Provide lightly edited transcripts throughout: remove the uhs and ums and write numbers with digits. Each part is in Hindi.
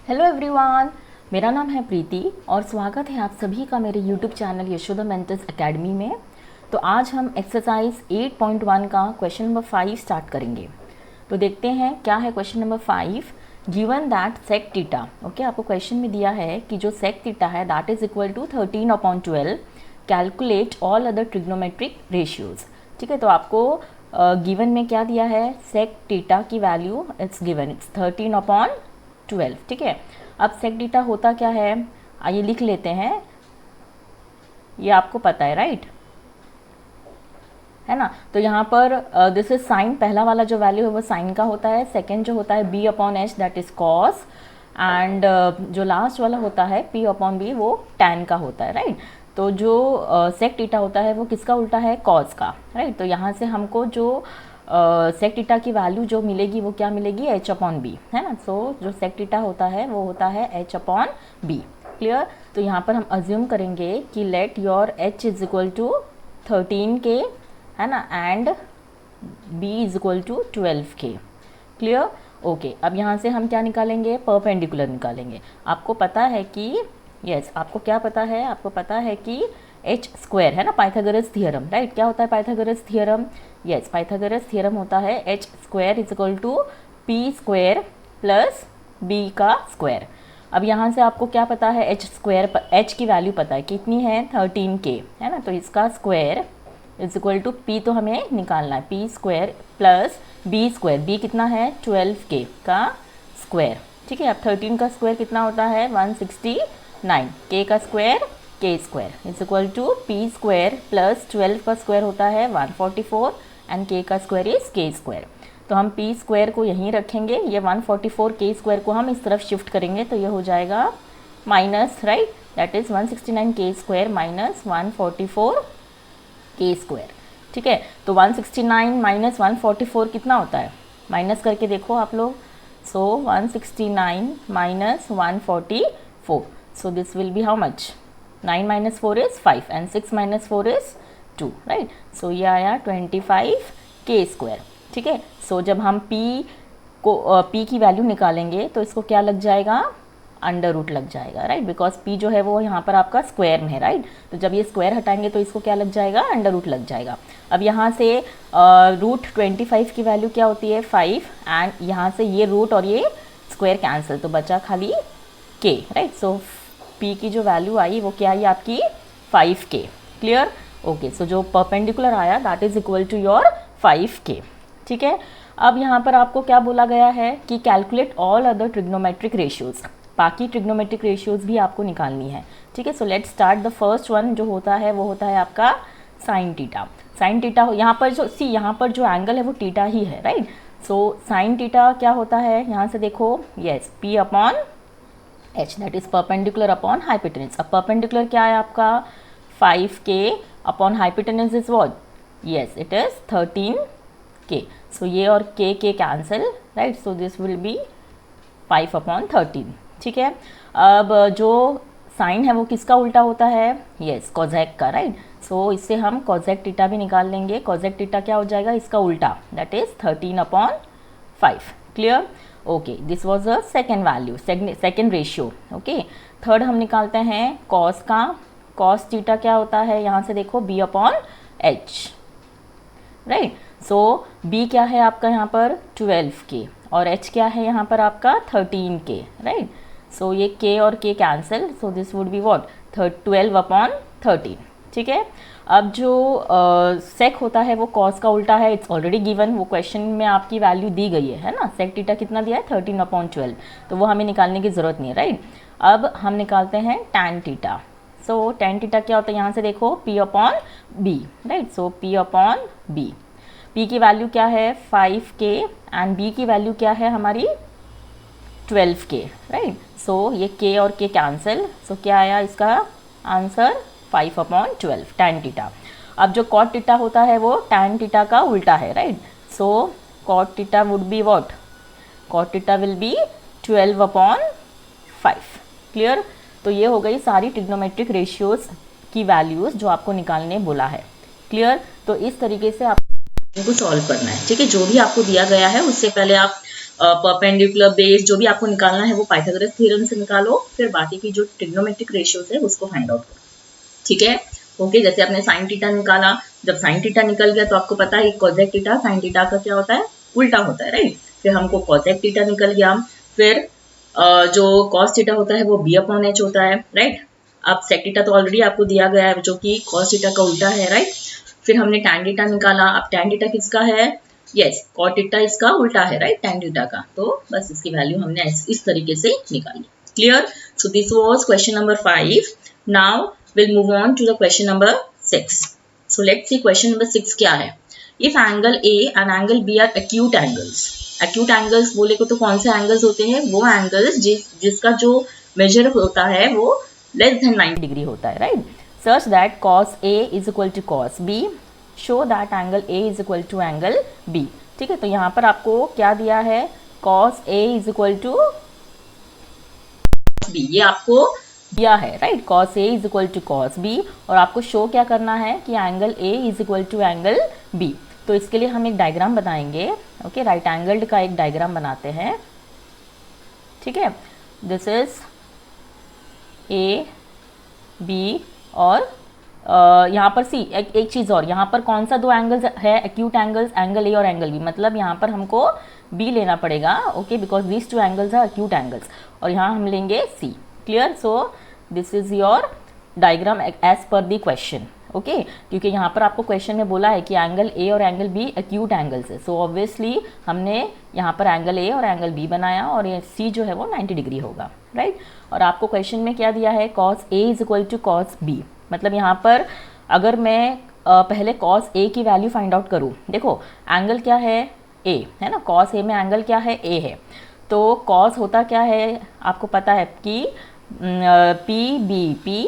हेलो एवरीवन, मेरा नाम है प्रीति और स्वागत है आप सभी का मेरे YouTube channel Yashoda mentors academy में। तो आज हम एक्सरसाइज 8.1 का क्वेश्चन नंबर 5 स्टार्ट करेंगे। तो देखते हैं क्या है question number 5। Given that sec theta, okay, आपको क्वेश्चन में दिया है कि जो सेक थीटा है that is equal to 13/12, calculate all other trigonometric ratios. ठीक है, तो आपको गिवन में क्या दिया है, सेक थीटा की वैल्यू इट्स गिवन, इट्स 13/12। ठीक है, अब सेक थीटा होता क्या है, आइए लिख लेते हैं। ये आपको पता है, राइट है ना। तो यहाँ पर दिस इज साइन, पहला वाला जो वैल्यू है वो साइन का होता है, सेकेंड जो होता है b/h that is cos, and जो लास्ट वाला होता है p/b वो टैन का होता है, राइट। तो जो सेक थीटा होता है वो किसका उल्टा है, कॉस का, राइट। तो यहाँ से हमको जो सेक थीटा की वैल्यू जो मिलेगी वो क्या मिलेगी, h/b, है ना। सो जो सेक थीटा होता है वो होता है h/b। क्लियर। तो यहाँ पर हम अज्यूम करेंगे कि let your h is equal to 13K, है ना, and b is equal to 12K। Clear. Okay, अब यहाँ से हम क्या निकालेंगे, परपेंडिकुलर निकालेंगे। आपको पता है कि यस आपको क्या पता है, आपको पता है कि h स्क्वायर है ना, पाइथागोरस थ्योरम, राइट। क्या होता है Pythagoras theorem, yes Pythagoras theorem होता है h square is equal to p square plus b का स्क्वायर। अब यहाँ से आपको क्या पता है, h स्क्वायर, h की वैल्यू पता है कितनी है, 13K, है ना। तो इसका square is equal to p तो हमें निकालना है, p square plus b square, b कितना है 12K का स्क्वायर। ठीक है, अब 13 का स्क्वायर कितना होता है 169, k का square k square is equal to p square plus 12 का स्क्वायर होता है 144 एंड k का स्क्वायर इज k स्क्वायर। तो हम p स्क्वायर को यहीं रखेंगे, ये 144 k स्क्वायर को हम इस तरफ शिफ्ट करेंगे तो ये हो जाएगा minus, right, that is 169 k square minus 144 k square. ठीक है, तो 169 माइनस 144 कितना होता है, माइनस करके देखो आप लोग। So 169 minus 144, so this will be how much, 9 minus 4 is 5 and 6 minus 4 is 2, right. So ये आया 25K स्क्वायर। ठीक है, सो जब हम p की वैल्यू निकालेंगे तो इसको क्या लग जाएगा, अंडर रूट लग जाएगा, राइट, बिकॉज p जो है वो यहाँ पर आपका स्क्वायर में है, राइट। तो जब ये स्क्वायर हटाएंगे तो इसको क्या लग जाएगा, अंडर रूट लग जाएगा। अब यहाँ से रूट 25 की वैल्यू क्या होती है 5, एंड यहाँ से ये रूट और ये स्क्वायर कैंसिल, तो बचा खाली k, राइट। सो p की जो वैल्यू आई वो क्या आई आपकी 5K। क्लियर। ओके, सो जो परपेंडिकुलर आया that is equal to your 5K। ठीक है, अब यहाँ पर आपको क्या बोला गया है कि calculate all other trigonometric ratios, बाकी ट्रिग्नोमेट्रिक रेशियोज भी आपको निकालनी है। ठीक है, so let's start. The first one जो होता है वो होता है आपका साइन थीटा। साइन थीटा यहाँ पर जो यहाँ पर जो एंगल है वो थीटा ही है, राइट। सो साइन थीटा क्या होता है, यहाँ से देखो, yes p/h that is perpendicular upon hypotenuse. अब परपेंडिकुलर क्या है आपका 5K upon hypotenuse is what, yes it is 13K। सो ये और k cancel, right, so this will B 5/13। ठीक है, अब जो साइन है वो किसका उल्टा होता है, यस कोजेक का, राइट। सो इससे हम कोजेक थीटा भी निकाल लेंगे। कोजेक थीटा क्या हो जाएगा, इसका उल्टा, that is 13/5। Clear. Okay, this was a second value, second ratio. Okay, third हम निकालते हैं कॉस का। कॉस थीटा क्या होता है, यहाँ से देखो b/h, राइट। सो b क्या है आपका यहाँ पर 12K और h क्या है यहाँ पर आपका 13K, राइट। सो ये k और k cancel, so this would be what 12/13। ठीक है, अब जो सेक होता है वो कॉस का उल्टा है, इट्स ऑलरेडी गिवन, वो क्वेश्चन में आपकी वैल्यू दी गई है ना। सेक थीटा कितना दिया है 13/12, तो वो हमें निकालने की ज़रूरत नहीं है, राइट। अब हम निकालते हैं टैन थीटा। सो टैन थीटा क्या होता है, यहाँ से देखो p/b, राइट। सो p/b, p की वैल्यू क्या है 5K एंड b की वैल्यू क्या है हमारी 12K, राइट। सो ये k और k कैंसिल, सो क्या आया इसका आंसर 5/12 टैन थीटा। अब जो कॉट थीटा होता है वो टैन थीटा का उल्टा है, right. So cot theta would be what, cot theta will be 12/5। Clear. तो ये हो गई सारी ट्रिग्नोमेट्रिक रेशियोज की वैल्यूज जो आपको निकालने बोला है। क्लियर। तो इस तरीके से आप इनको सॉल्व करना है। ठीक है, जो भी आपको दिया गया है उससे पहले आप परपेंडिकुलर बेस, जो भी आपको निकालना है वो पाइथागोरस थ्योरम से निकालो, फिर बाकी की जो ट्रिग्नोमेट्रिक रेशियोज है उसको फाइंड आउट करो, ठीक है। ओके, जैसे आपने साइन थीटा निकाला, जब साइन थीटा निकल गया तो आपको पता है कोसेक थीटा साइन थीटा का क्या होता है, उल्टा होता है, राइट। फिर हमको कोसेक थीटा निकल गया, फिर जो कॉस थीटा होता है वो बी अपॉन एच होता है, राइट। अब सेक थीटा तो ऑलरेडी आपको दिया गया है जो कि कॉस थीटा का उल्टा है, राइट। फिर हमने टैन थीटा निकाला, अब टैन थीटा किसका है, यस कॉट थीटा इसका उल्टा है, राइट, टैन थीटा का। तो बस इसकी वैल्यू हमने इस तरीके से निकाली, clear. So this was question number 5। Now we'll move on to the question number 6. So let's see question number 6 क्या है। If angle A and angle B are acute angles, acute angles बोले को तो कौन से angles होते हैं, वो angles जिसका जो measure होता है वो less than 90 डिग्री होता है, right? Such that cos A is equal to cos B, show that angle A is equal to angle B। ठीक है, तो यहाँ पर आपको क्या दिया है, cos A is equal to B, ये आपको दिया है, right. cos A is equal to cos B, और आपको शो क्या करना है कि angle A is equal to angle B। तो इसके लिए हम एक डायग्राम बनाएंगे, ओके, राइट एंगल्ड का एक डायग्राम बनाते हैं, ठीक है। दिस इज A B, और यहाँ पर सी एक चीज़ और, यहाँ पर कौन सा दो एंगल्स है एक्यूट एंगल्स, एंगल A और एंगल B, मतलब यहाँ पर हमको B लेना पड़ेगा, okay, because these two angles are acute angles, और यहाँ हम लेंगे C, clear. So this is your diagram as per the question, okay, क्योंकि यहाँ पर आपको क्वेश्चन में बोला है कि एंगल A और एंगल B एक्यूट एंगल्स है, सो ऑब्वियसली हमने यहाँ पर एंगल A और एंगल B बनाया, और ये C जो है वो 90 डिग्री होगा, राइट। और आपको क्वेश्चन में क्या दिया है, cos A is equal to cos B, मतलब यहाँ पर अगर मैं पहले cos A की वैल्यू फाइंड आउट करूँ, देखो एंगल क्या है A है ना, cos A में एंगल क्या है A है, तो cos होता क्या है आपको पता है कि P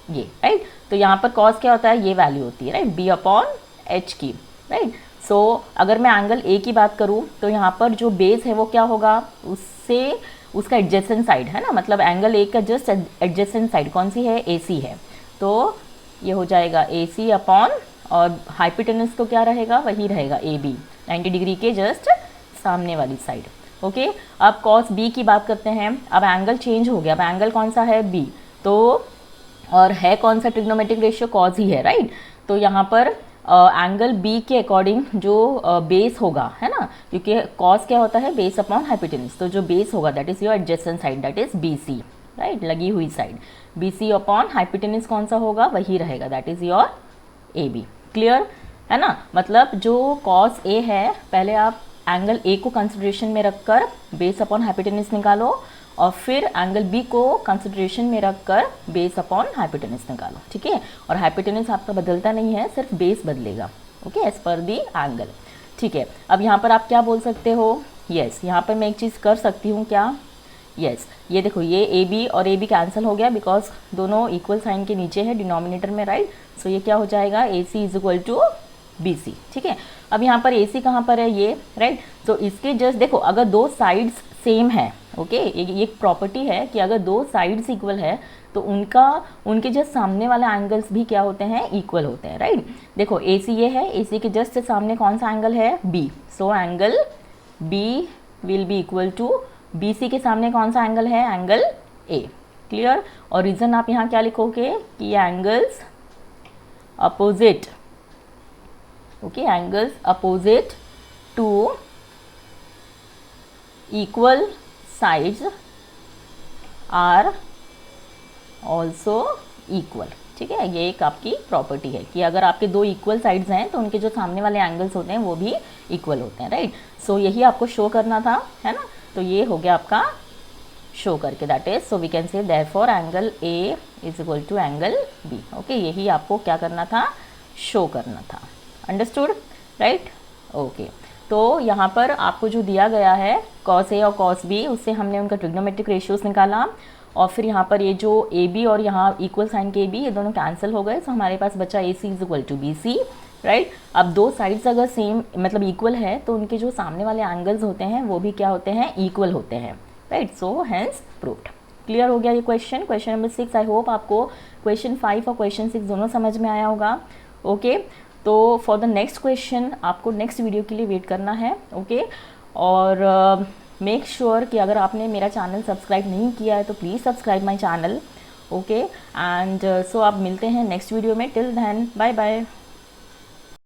ये, राइट। तो यहाँ पर cos क्या होता है, ये वैल्यू होती है, राइट, B अपॉन H की, राइट। सो अगर मैं एंगल A की बात करूँ तो यहाँ पर जो बेस है वो क्या होगा, उससे उसका एडजेसेंट साइड है ना, मतलब एंगल A का जस्ट एडजेसेंट साइड कौन सी है, AC है, तो ये हो जाएगा AC अपॉन, और हाइपोटेनस तो क्या रहेगा, वही रहेगा AB, 90 डिग्री के जस्ट सामने वाली साइड, ओके। अब cos B की बात करते हैं, अब एंगल चेंज हो गया, अब एंगल कौन सा है B, तो और है कौन सा ट्रिग्नोमेट्रिक रेशियो, cos ही है, राइट। तो यहाँ पर एंगल B के अकॉर्डिंग जो बेस होगा, है ना, क्योंकि cos क्या होता है, बेस अपॉन हाइपोटेनस, तो जो बेस होगा that is your adjacent side, that is BC, right, लगी हुई साइड, BC अपॉन हाइपोटेनस कौन सा होगा, वही रहेगा, that is your AB, clear है ना। मतलब जो cos A है, पहले आप एंगल A को कंसिडरेशन में रखकर बेस अपॉन हाइपोटेनस निकालो, और फिर एंगल B को कंसिडरेशन में रखकर बेस अपॉन हाइपोटेनस निकालो, ठीक है। और हाइपोटेनस आपका बदलता नहीं है, सिर्फ बेस बदलेगा, ओके, एज पर दी एंगल, ठीक है। अब यहाँ पर आप क्या बोल सकते हो, यस, यहाँ पर मैं एक चीज़ कर सकती हूँ क्या, यस, ये देखो ये AB और AB कैंसिल हो गया, बिकॉज दोनों इक्वल साइन के नीचे है डिनोमिनेटर में, राइट। सो ये क्या हो जाएगा, AC is equal to BC, ठीक है। अब यहाँ पर AC कहाँ पर है, ये, राइट। तो इसके जस्ट देखो, अगर दो साइड्स सेम है, ओके, ये एक प्रॉपर्टी है कि अगर दो साइड्स इक्वल है तो उनके जस्ट सामने वाले एंगल्स भी क्या होते हैं, इक्वल होते हैं, राइट। देखो AC ये है, AC के जस्ट सामने कौन सा एंगल है, B, so angle B will be equal to BC के सामने कौन सा एंगल है, एंगल A, क्लियर। और रीजन आप यहाँ क्या लिखोगे कि ये angles opposite, okay, angles opposite to equal sides are also equal, ठीक है। ये एक आपकी प्रॉपर्टी है कि अगर आपके दो इक्वल साइड्स हैं तो उनके जो सामने वाले एंगल्स होते हैं वो भी इक्वल होते हैं, राइट। सो यही आपको शो करना था, है ना। तो ये हो गया आपका शो करके, that is, so we can say therefore angle A is equal to angle B, okay, यही आपको क्या करना था, शो करना था, अंडरस्टूड, राइट, ओके। तो यहाँ पर आपको जो दिया गया है cos A और cos B, उससे हमने उनका ट्रिग्नोमेट्रिक रेशियोज निकाला, और फिर यहाँ पर ये जो AB और यहाँ इक्वल साइन के AB, ये दोनों कैंसिल हो गए, तो हमारे पास बचा AC is equal to BC, right. अब दो साइड्स अगर सेम मतलब इक्वल है तो उनके जो सामने वाले एंगल्स होते हैं वो भी क्या होते हैं, इक्वल होते हैं, right. So hence proved, clear हो गया ये question. Question number 6, I hope आपको क्वेश्चन 5 और क्वेश्चन 6 दोनों समझ में आया होगा, ओके। तो फॉर द नेक्स्ट क्वेश्चन आपको नेक्स्ट वीडियो के लिए वेट करना है, ओके। और मेक श्योर कि अगर आपने मेरा चैनल सब्सक्राइब नहीं किया है तो please subscribe my channel, okay. And so आप मिलते हैं नेक्स्ट वीडियो में। Till then bye bye.